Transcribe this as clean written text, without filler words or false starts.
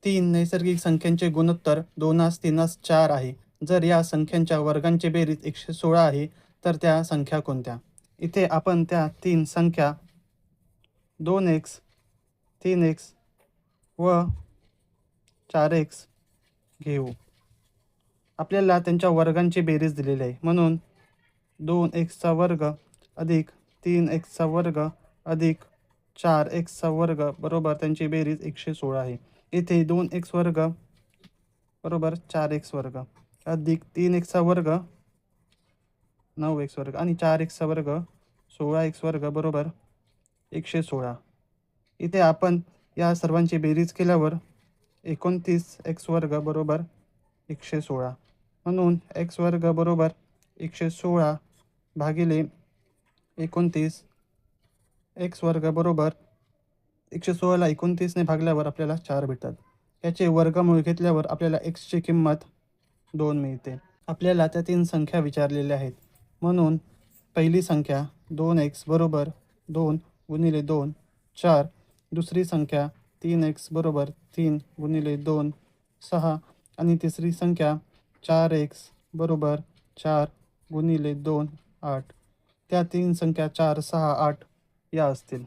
तीन नैसर्गिक संख्यांचे गुणोत्तर 2 3 4 आहे. जर या संख्यांच्या वर्गांची बेरीज 116 आहे तर त्या संख्या कोणत्या? इथे आपण त्या तीन संख्या 2x 3x व 4x घेऊ. आपल्याला त्यांच्या वर्गांची बेरीज दिलेली आहे, म्हणून 2x वर्ग अधिक 3x वर्ग अधिक 4x वर्ग बरोबर त्यांची बेरीज 116 आहे. इथे 2x वर्ग बरोबर 4x वर्ग अधिक 3x वर्ग 9x वर्ग आणि 4x वर्ग 16x वर्ग बरोबर 116. इथे आपण या सर्वांची बेरीज केल्यावर 29x वर्ग बरोबर 116. म्हणून x वर्ग बरोबर 116 भागिले 29. x वर्ग बरोबर 116ला 29ने भागल्यावर आपल्याला 4 भेटतात. याचे वर्गमूळ घेतल्यावर आपल्याला xची किंमत 2 मिळते. आपल्याला त्या तीन संख्या विचारलेल्या आहेत, म्हणून पहिली संख्या 2x बरोबर 2 गुणिले 2 4. दुसरी संख्या 3x बरोबर 3 गुणिले 2 6. आणि तिसरी संख्या 4x बरोबर 4 गुणिले 2 8. त्या तीन संख्या 4 6 8 या असतील.